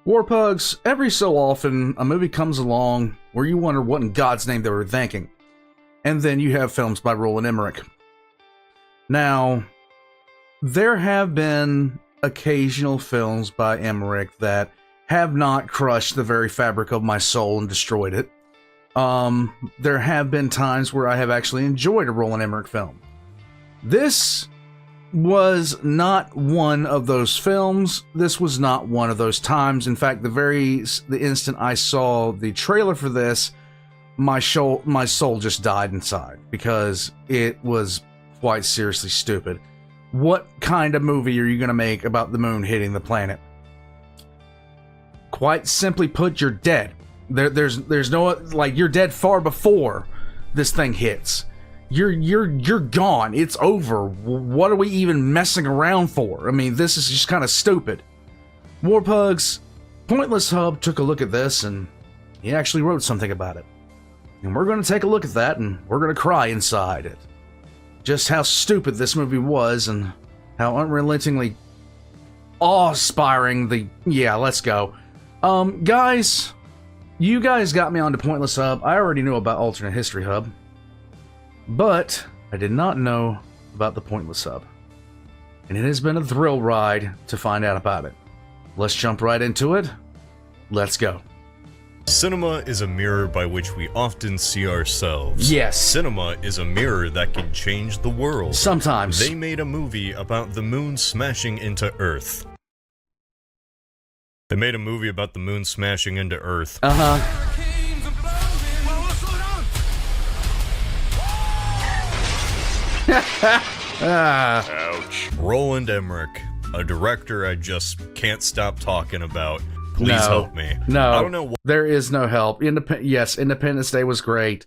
Warpugs, every so often, a movie comes along where you wonder what in God's name they were thinking. And then you have films by Roland Emmerich. Now, there have been occasional films by Emmerich that have not crushed the very fabric of my soul and destroyed it. There have been times where I have actually enjoyed a Roland Emmerich film. This was not one of those films. This was not one of those times. In fact, the instant I saw the trailer for this, my soul just died inside because it was quite seriously stupid. What kind of movie are you going to make about the moon hitting the planet? Quite simply put, you're dead. There's no, like, you're dead far before this thing hits. You're gone. It's over. What are we even messing around for? I mean, this is just kind of stupid. Warpugs, PointlessHub took a look at this and he actually wrote something about it. And we're going to take a look at that and we're going to cry inside it. Just how stupid this movie was and how unrelentingly awe-inspiring let's go. Guys, you guys got me onto PointlessHub. I already knew about Alternate History Hub, but I did not know about the PointlessHub. And it has been a thrill ride to find out about it. Let's jump right into it. Let's go. Cinema is a mirror by which we often see ourselves. Yes. Cinema is a mirror that can change the world. Sometimes. They made a movie about the moon smashing into Earth. They made a movie about the moon smashing into Earth. Ouch. Roland Emmerich, a director I just can't stop talking about. Please help me. No, I don't know what. There is no help. Yes, Independence Day was great.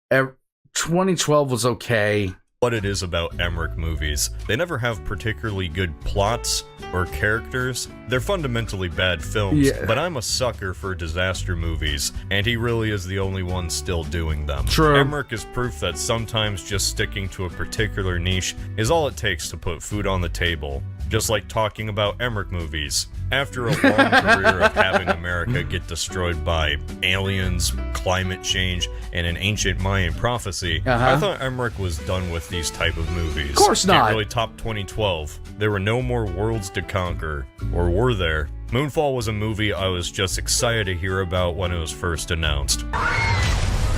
2012 was okay. What it is about Emmerich movies. They never have particularly good plots or characters. They're fundamentally bad films, but I'm a sucker for disaster movies, and he really is the only one still doing them. True. Emmerich is proof that sometimes just sticking to a particular niche is all it takes to put food on the table. Just like talking about Emmerich movies. After a long career of having America get destroyed by aliens, climate change, and an ancient Mayan prophecy, I thought Emmerich was done with these type of movies. Of course not. Can't really top 2012. There were no more worlds to conquer. Or were there? Moonfall was a movie I was just excited to hear about when it was first announced.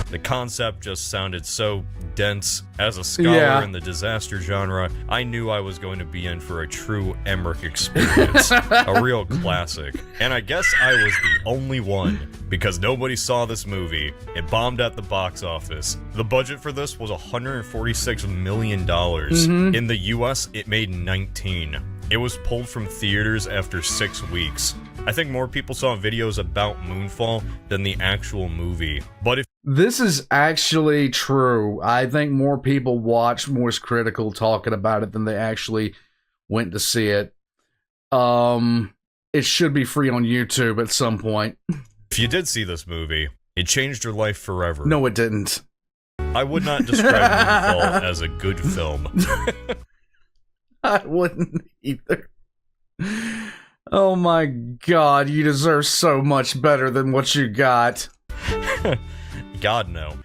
The concept just sounded so dense. As a scholar in the disaster genre, I knew I was going to be in for a true Emmerich experience. A real classic. And I guess I was the only one, because nobody saw this movie. It bombed at the box office. The budget for this was $146 million. In the US, it made 19. It was pulled from theaters after 6 weeks. I think more people saw videos about Moonfall than the actual movie. But if this is actually true, I think more people watched Moist Critical talking about it than they actually went to see it. It should be free on YouTube at some point. If you did see this movie, it changed your life forever. No, it didn't. I would not describe Moonfall as a good film. I wouldn't either. Oh my god, you deserve so much better than what you got. God, no.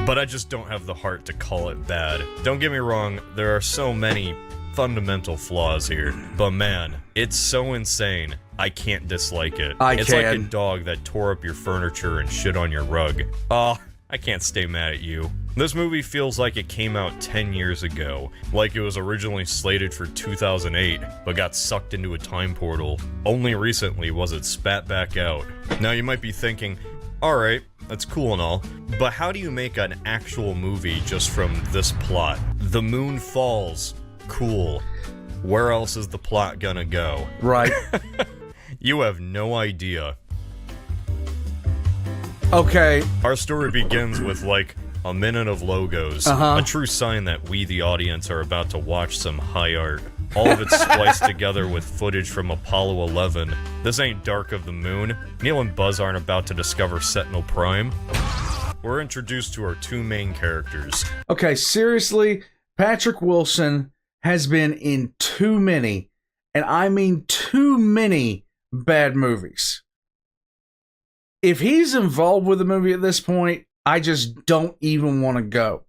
But I just don't have the heart to call it bad. Don't get me wrong, there are so many fundamental flaws here, but man, it's so insane, I can't dislike it. It's like a dog that tore up your furniture and shit on your rug. Oh, I can't stay mad at you. This movie feels like it came out 10 years ago, like it was originally slated for 2008, but got sucked into a time portal. Only recently was it spat back out. Now you might be thinking, alright, that's cool and all, but how do you make an actual movie just from this plot? The moon falls. Cool. Where else is the plot gonna go? Right. You have no idea. Okay. Our story begins with, like, a minute of logos. A true sign that we, the audience, are about to watch some high art. All of it spliced together with footage from Apollo 11. This ain't Dark of the Moon. Neil and Buzz aren't about to discover Sentinel Prime. We're introduced to our two main characters. Okay, seriously, Patrick Wilson has been in too many, and I mean too many bad movies. If he's involved with the movie at this point, I just don't even want to go.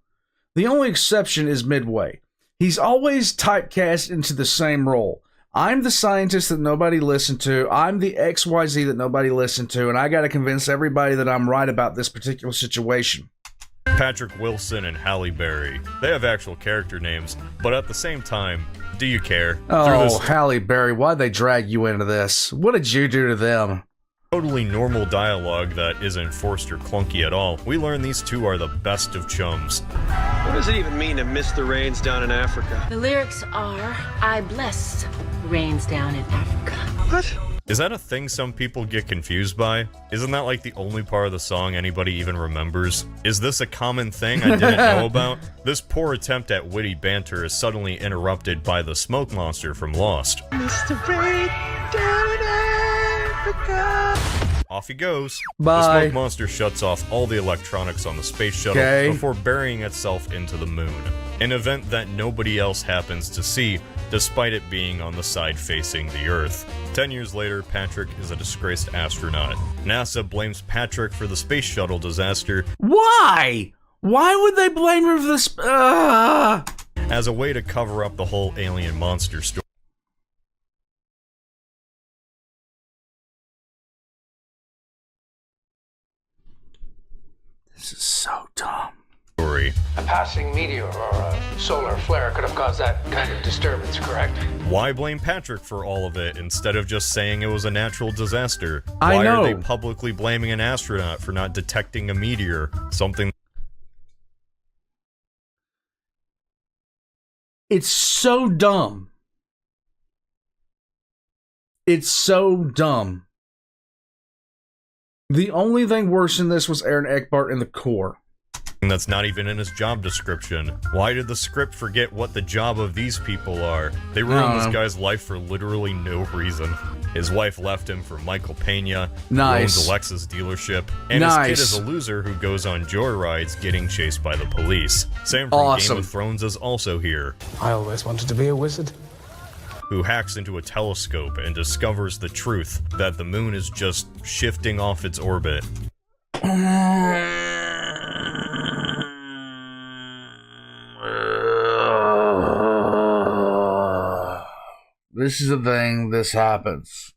The only exception is Midway. He's always typecast into the same role. I'm the scientist that nobody listened to. I'm the XYZ that nobody listened to, and I got to convince everybody that I'm right about this particular situation. Patrick Wilson and Halle Berry. They have actual character names, but at the same time, do you care? Oh, Halle Berry, why'd they drag you into this? What did you do to them? Totally normal dialogue that isn't forced or clunky at all, we learn these two are the best of chums. What does it even mean to miss the rains down in Africa? The lyrics are, I bless the rains down in Africa. What? Is that a thing some people get confused by? Isn't that like the only part of the song anybody even remembers? Is this a common thing I didn't know about? This poor attempt at witty banter is suddenly interrupted by the smoke monster from Lost. Mr. Rain down in Africa. Off he goes. Bye. The smoke monster shuts off all the electronics on the space shuttle before burying itself into the moon. An event that nobody else happens to see, despite it being on the side facing the Earth. 10 years later, Patrick is a disgraced astronaut. NASA blames Patrick for the space shuttle disaster. Why? Why would they blame her for this? As a way to cover up the whole alien monster story. This is so dumb. A passing meteor or a solar flare could have caused that kind of disturbance, correct? Why blame Patrick for all of it instead of just saying it was a natural disaster? I know. Why are they publicly blaming an astronaut for not detecting a meteor? Something. It's so dumb. It's so dumb. The only thing worse than this was Aaron Eckhart in the core. That's not even in his job description. Why did the script forget what the job of these people are? They ruined this guy's life for literally no reason. His wife left him for Michael Pena, who owns a Lexus dealership, and his kid is a loser who goes on joyrides getting chased by the police. Sam from Game of Thrones is also here. I always wanted to be a wizard. Who hacks into a telescope and discovers the truth that the moon is just shifting off its orbit. This is the thing, this happens.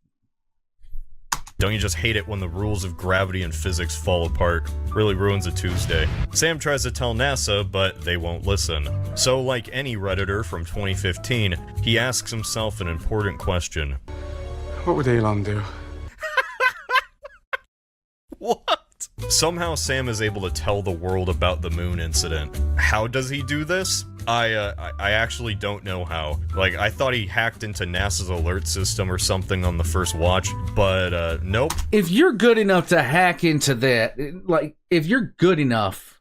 Don't you just hate it when the rules of gravity and physics fall apart? Really ruins a Tuesday. Sam tries to tell NASA, but they won't listen. So like any Redditor from 2015, he asks himself an important question. What would Elon do? What? Somehow Sam is able to tell the world about the moon incident. How does he do this? I actually don't know how. Like, I thought he hacked into NASA's alert system or something on the first watch, but, nope. If you're good enough to hack into that, like, if you're good enough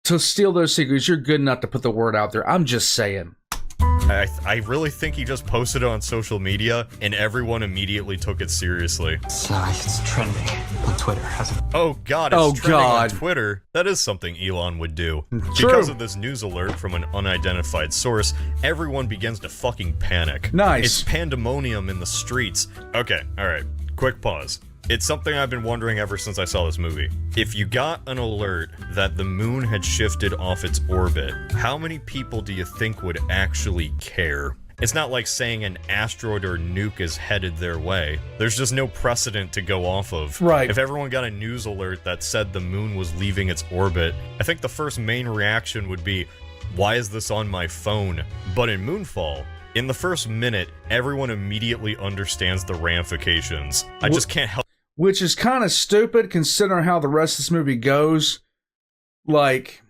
to steal those secrets, you're good enough to put the word out there. I'm just saying. I really think he just posted it on social media, and everyone immediately took it seriously. It's trending on Twitter, hasn't it? Oh god, it's trending on Twitter. That is something Elon would do. True. Because of this news alert from an unidentified source, everyone begins to fucking panic. Nice. It's pandemonium in the streets. Okay, alright, quick pause. It's something I've been wondering ever since I saw this movie. If you got an alert that the moon had shifted off its orbit, how many people do you think would actually care? It's not like saying an asteroid or nuke is headed their way. There's just no precedent to go off of. Right. If everyone got a news alert that said the moon was leaving its orbit, I think the first main reaction would be, why is this on my phone? But in Moonfall, in the first minute, everyone immediately understands the ramifications. I just can't help. Which is kind of stupid considering how the rest of this movie goes. Like,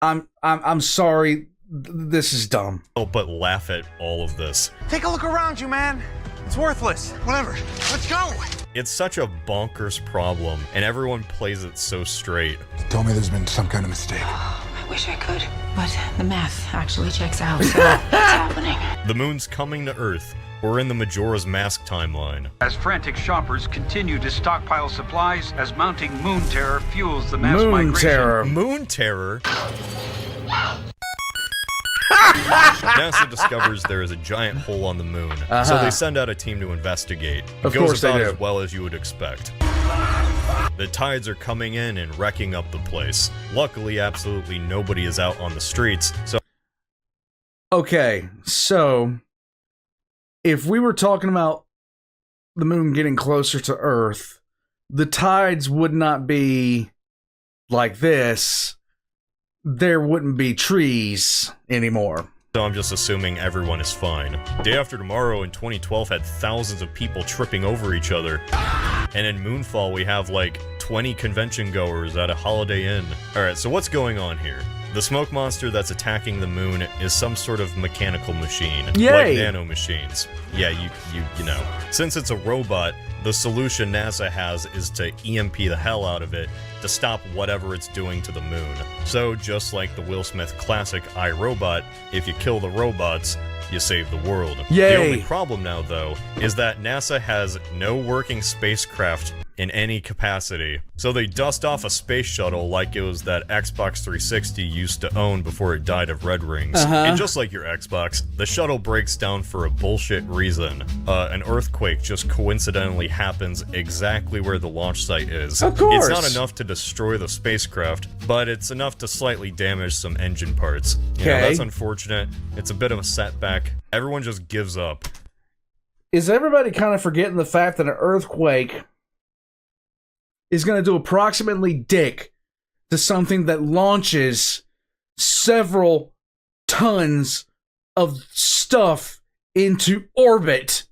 I'm sorry, this is dumb. But laugh at all of this. Take a look around you, man. It's worthless. Whatever. Let's go. It's such a bonkers problem, and everyone plays it so straight. Tell me there's been some kind of mistake. I wish I could, but the math actually checks out, so what's happening? The moon's coming to Earth. We're in the Majora's Mask timeline. As frantic shoppers continue to stockpile supplies, as mounting moon terror fuels the mass Moon migration. terror. Moon terror? NASA discovers there is a giant hole on the moon, so they send out a team to investigate. It Of goes course they about do. as well as you would expect. The tides are coming in and wrecking up the place. Luckily, absolutely nobody is out on the streets, so Okay, so if we were talking about the moon getting closer to Earth, the tides would not be like this. There wouldn't be trees anymore. I'm just assuming everyone is fine. Day After Tomorrow in 2012 had thousands of people tripping over each other. And in Moonfall, we have like 20 convention goers at a Holiday Inn. Alright, so what's going on here? The smoke monster that's attacking the moon is some sort of mechanical machine. Yay! Like nanomachines. Yeah, you know. Since it's a robot, the solution NASA has is to EMP the hell out of it to stop whatever it's doing to the moon. So, just like the Will Smith classic I, Robot, if you kill the robots, you save the world. Yay! The only problem now, though, is that NASA has no working spacecraft in any capacity. So they dust off a space shuttle like it was that Xbox 360 used to own before it died of red rings. And just like your Xbox, the shuttle breaks down for a bullshit reason. An earthquake just coincidentally happens exactly where the launch site is. Of course! It's not enough to destroy the spacecraft, but it's enough to slightly damage some engine parts. You know, Okay. that's unfortunate. It's a bit of a setback. Everyone just gives up. Is everybody kind of forgetting the fact that an earthquake is going to do approximately dick to something that launches several tons of stuff into orbit?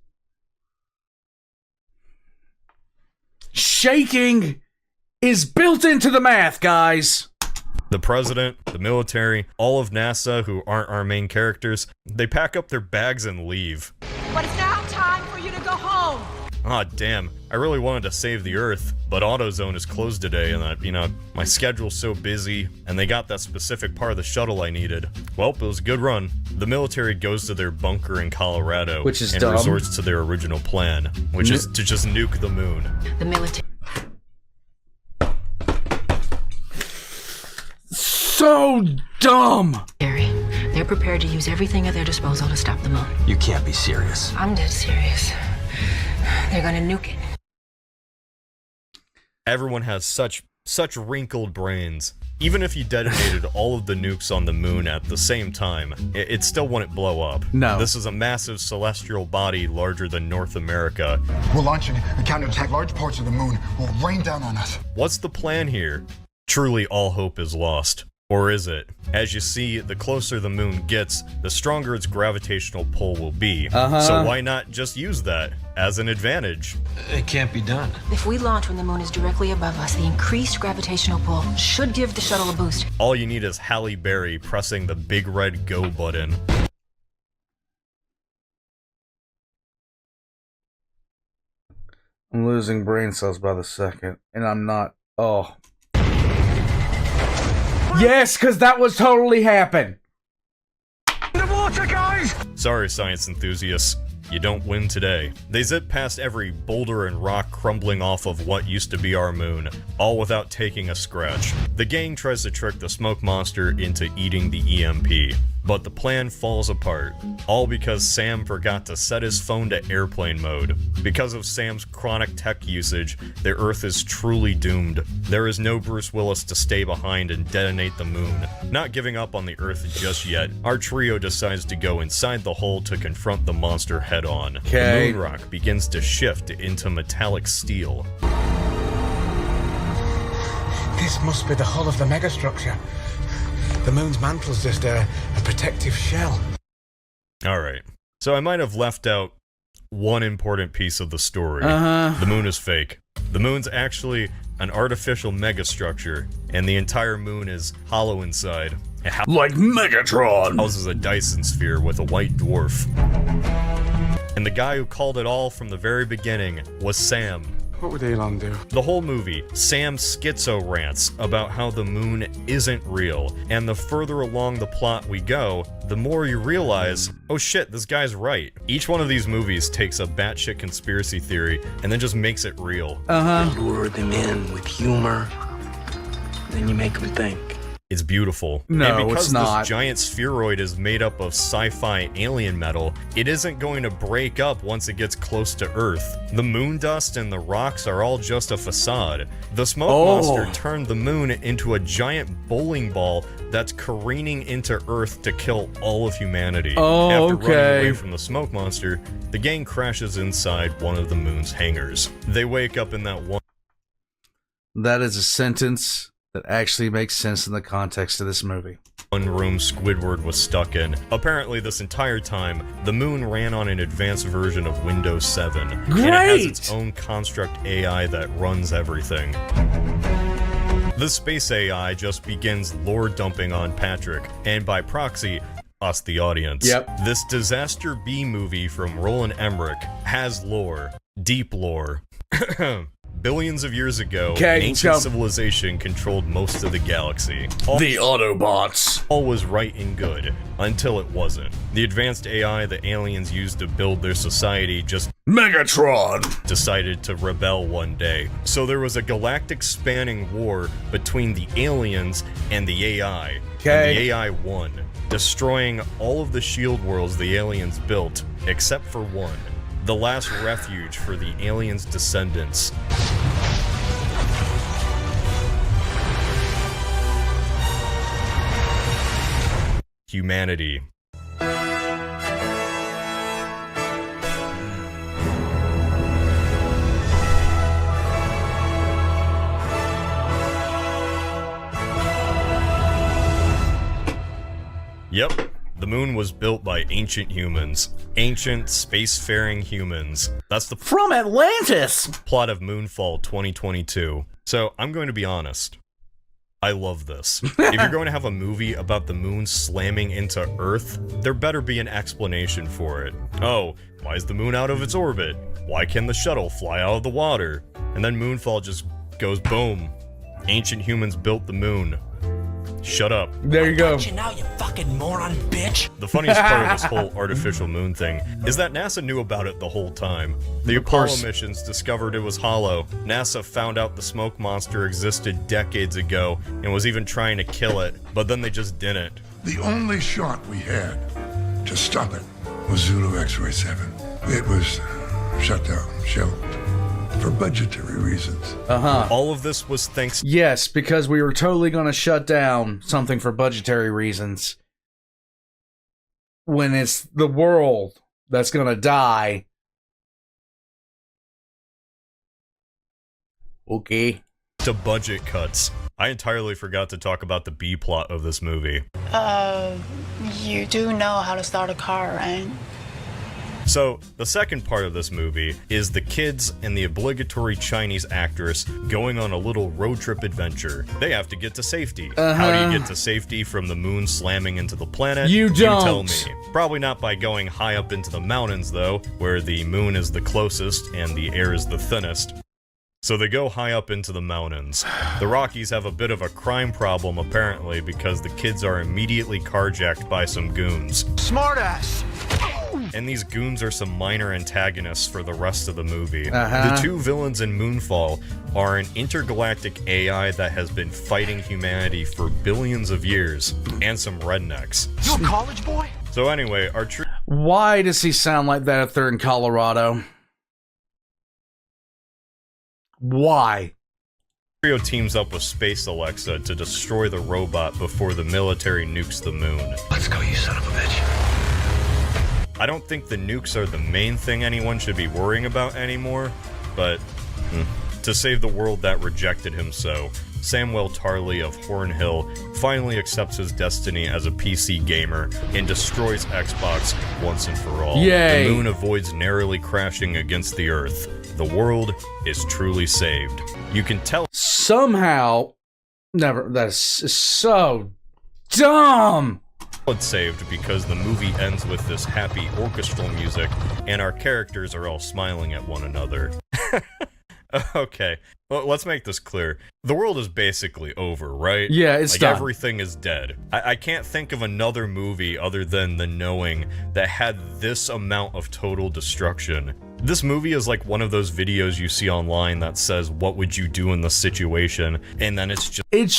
Shaking is built into the math, guys. The president, the military, all of NASA who aren't our main characters, they pack up their bags and leave. But it's now time for you to go home. Aw, damn. I really wanted to save the Earth, but AutoZone is closed today, and my schedule's so busy, and they got that specific part of the shuttle I needed. Well, it was a good run. The military goes to their bunker in Colorado, Which is and dumb. resorts to their original plan, which is to just nuke the moon. The military. So dumb. They're prepared to use everything at their disposal to stop the moon. You can't be serious. I'm dead serious. They're gonna nuke it. Everyone has such wrinkled brains. Even if you detonated all of the nukes on the moon at the same time, it still wouldn't blow up. No. This is a massive celestial body larger than North America. We're launching a counterattack. Large parts of the moon will rain down on us. What's the plan here? Truly all hope is lost. Or is it? As you see, the closer the moon gets, the stronger its gravitational pull will be. So why not just use that as an advantage? It can't be done. If we launch when the moon is directly above us, the increased gravitational pull should give the shuttle a boost. All you need is Halle Berry pressing the big red go button. I'm losing brain cells by the second, and I'm not. Oh. Yes, because that was totally happen. The water, guys! Sorry, science enthusiasts. You don't win today. They zip past every boulder and rock crumbling off of what used to be our moon, all without taking a scratch. The gang tries to trick the smoke monster into eating the EMP, but the plan falls apart, all because Sam forgot to set his phone to airplane mode. Because of Sam's chronic tech usage, the Earth is truly doomed. There is no Bruce Willis to stay behind and detonate the moon. Not giving up on the Earth just yet, our trio decides to go inside the hole to confront the monster head-on. Okay. The moon rock begins to shift into metallic steel. This must be the hull of the megastructure. The moon's mantle's just a protective shell. Alright, so I might have left out one important piece of the story. The moon is fake. The moon's actually an artificial megastructure, and the entire moon is hollow inside. It Like Megatron. houses a Dyson sphere with a white dwarf. And the guy who called it all from the very beginning was Sam. What would Elon do? The whole movie, Sam schizo rants about how the moon isn't real, and the further along the plot we go, the more you realize, oh shit, this guy's right. Each one of these movies takes a batshit conspiracy theory and then just makes it real. You lure them in with humor, then you make them think. It's beautiful. No, and because it's not. this giant spheroid is made up of sci-fi alien metal, it isn't going to break up once it gets close to Earth. The moon dust and the rocks are all just a facade. The smoke monster turned the moon into a giant bowling ball that's careening into Earth to kill all of humanity. After running away from the smoke monster, the gang crashes inside one of the moon's hangars. They wake up in that one... That is a sentence that actually makes sense in the context of this movie. One room Squidward was stuck in. Apparently this entire time, the moon ran on an advanced version of Windows 7. Great! And it has its own construct AI that runs everything. The space AI just begins lore dumping on Patrick, and by proxy, us the audience. Yep. This disaster B movie from Roland Emmerich has lore. Deep lore. Billions of years ago, ancient civilization controlled most of the galaxy. The Autobots. All was right and good, until it wasn't. The advanced AI the aliens used to build their society just Megatron decided to rebel one day. So there was a galactic spanning war between the aliens and the AI. And the AI won, destroying all of the shield worlds the aliens built, except for one. The last refuge for the aliens' descendants. Humanity. Yep. The moon was built by ancient humans. Ancient, spacefaring humans. That's the from Atlantis plot of Moonfall 2022. So, I'm going to be honest. I love this. If you're going to have a movie about the moon slamming into Earth, there better be an explanation for it. Oh, why is the moon out of its orbit? Why can the shuttle fly out of the water? And then Moonfall just goes boom. Ancient humans built the moon. Shut up. There you go. You now, you fucking moron, bitch. The funniest part of this whole artificial moon thing is that NASA knew about it the whole time. The Apollo missions discovered it was hollow. NASA found out the smoke monster existed decades ago and was even trying to kill it, but then they just didn't. The only shot we had to stop it was Zulu X-Ray 7. It was shut down, shelved. For budgetary reasons. All of this was thanks... Yes, because we were totally going to shut down something for budgetary reasons. When it's the world that's going to die. Okay. To budget cuts. I entirely forgot to talk about the B plot of this movie. You do know how to start a car, right? So, the second part of this movie is the kids and the obligatory Chinese actress going on a little road trip adventure. They have to get to safety. How do you get to safety from the moon slamming into the planet? You don't. You tell me. Probably not by going high up into the mountains, though, where the moon is the closest and the air is the thinnest. So they go high up into the mountains. The Rockies have a bit of a crime problem, apparently, because the kids are immediately carjacked by some goons. Smartass! And these goons are some minor antagonists for the rest of the movie. The two villains in Moonfall are an intergalactic AI that has been fighting humanity for billions of years, and some rednecks. You a college boy? So anyway, our Why does he sound like that if they're in Colorado? Why? trio teams up with Space Alexa to destroy the robot before the military nukes the moon. Let's go, you son of a bitch. I don't think the nukes are the main thing anyone should be worrying about anymore, but to save the world that rejected him so, Samuel Tarley of Hornhill finally accepts his destiny as a PC gamer and destroys Xbox once and for all. Yay. The moon avoids narrowly crashing against the Earth. The world is truly saved. You can tell somehow, that's so dumb. It's saved because the movie ends with this happy orchestral music and our characters are all smiling at one another. Okay, well, let's make this clear. The world is basically over, right? Yeah, it's done. Everything is dead. I can't think of another movie other than The Knowing that had this amount of total destruction. This movie is like one of those videos you see online that says, what would you do in this situation? And then it's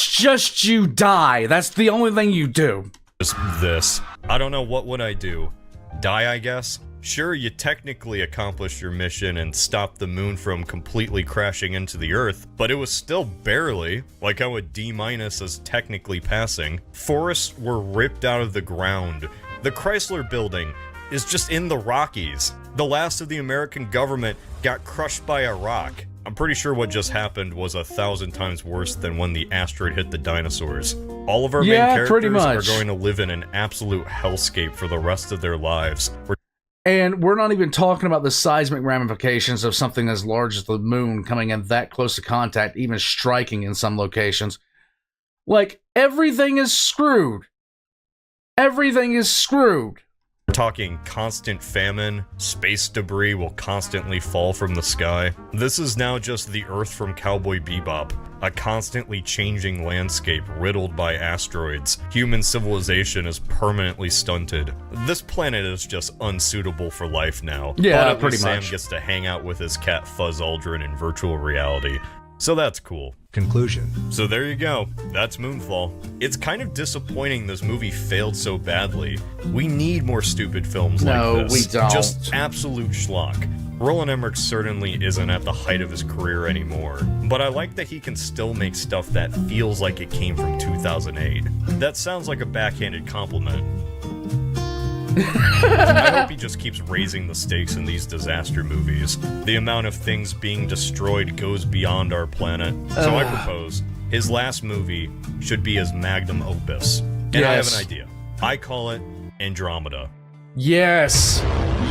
just you die. That's the only thing you do. Just this. I don't know, what would I do? Die, I guess? Sure, you technically accomplished your mission and stopped the moon from completely crashing into the Earth, but it was still barely, like how a D- is technically passing. Forests were ripped out of the ground. The Chrysler Building is just in the Rockies. The last of the American government got crushed by a rock. I'm pretty sure what just happened was 1,000 times worse than when the asteroid hit the dinosaurs. All of our main characters are going to live in an absolute hellscape for the rest of their lives. And we're not even talking about the seismic ramifications of something as large as the moon coming in that close to contact, even striking in some locations. Like, everything is screwed. Everything is screwed. We're talking constant famine, space debris will constantly fall from the sky. This is now just the Earth from Cowboy Bebop, a constantly changing landscape riddled by asteroids. Human civilization is permanently stunted. This planet is just unsuitable for life now. Yeah, but at pretty least much. Sam gets to hang out with his cat Fuzz Aldrin in virtual reality. So that's cool. Conclusion. So there you go. That's Moonfall. It's kind of disappointing this movie failed so badly. We need more stupid films like this. No, we don't. Just absolute schlock. Roland Emmerich certainly isn't at the height of his career anymore, but I like that he can still make stuff that feels like it came from 2008. That sounds like a backhanded compliment. I hope he just keeps raising the stakes in these disaster movies. The amount of things being destroyed goes beyond our planet. So I propose his last movie should be his magnum opus. And I have an idea. I call it Andromeda. Yes.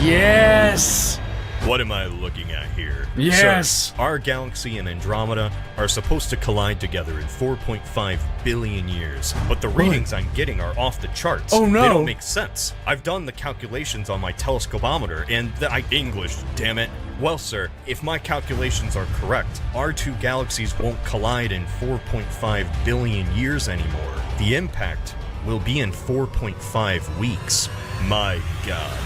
Yes. What am I looking at here? Yes! So, our galaxy and Andromeda are supposed to collide together in 4.5 billion years, but the readings I'm getting are off the charts. Oh no! They don't make sense. I've done the calculations on my telescopometer, and English, damn it. Well, sir, if my calculations are correct, our two galaxies won't collide in 4.5 billion years anymore. The impact will be in 4.5 weeks. My God.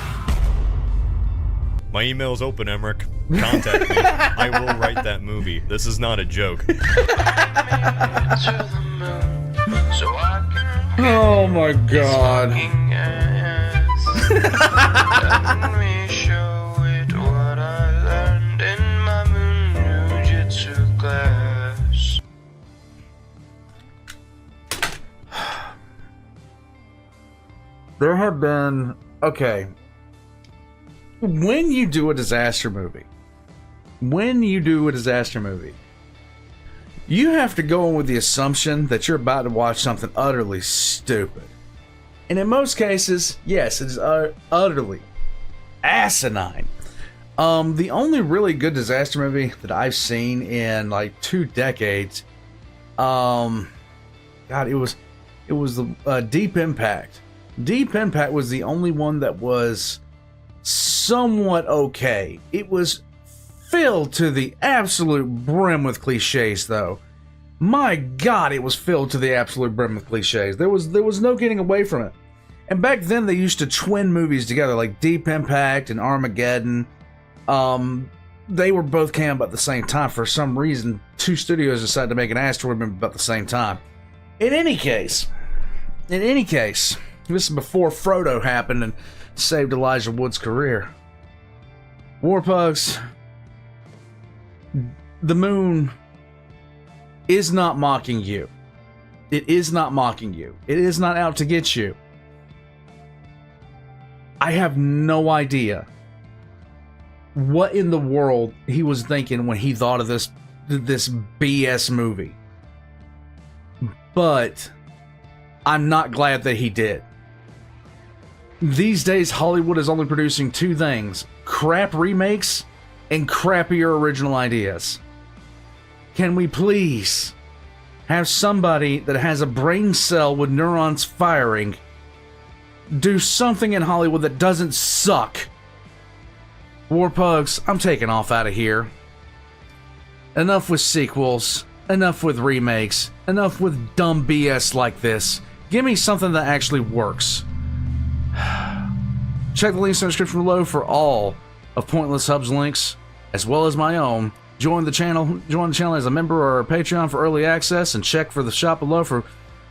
My email is open, Emmerich. Contact me. I will write that movie. This is not a joke. Oh my God. There have been... Okay. When you do a disaster movie, you have to go in with the assumption that you're about to watch something utterly stupid. And in most cases, yes, it is utterly asinine. The only really good disaster movie that I've seen in like 2 decades, God, it was the Deep Impact. Deep Impact was the only one that was somewhat okay. It was filled to the absolute brim with cliches, though. My God, it was filled to the absolute brim with cliches. There was no getting away from it. And back then, they used to twin movies together, like Deep Impact and Armageddon. They were both came out at the same time. For some reason, 2 studios decided to make an asteroid movie about the same time. In any case, this is before Frodo happened and saved Elijah Wood's career. Warpugs, the moon is not mocking you. It is not mocking you. It is not out to get you. I have no idea what in the world he was thinking when he thought of this BS movie. But I'm not glad that he did. These days, Hollywood is only producing 2 things: crap remakes and crappier original ideas. Can we please have somebody that has a brain cell with neurons firing do something in Hollywood that doesn't suck? Warpugs, I'm taking off out of here. Enough with sequels. Enough with remakes. Enough with dumb BS like this. Give me something that actually works. Check the links in the description below for all of Pointless Hub's links, as well as my own. Join the channel as a member or a Patreon for early access, and check for the shop below for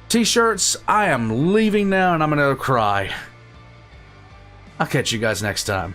t-shirts. I am leaving now, and I'm gonna cry. I'll catch you guys next time.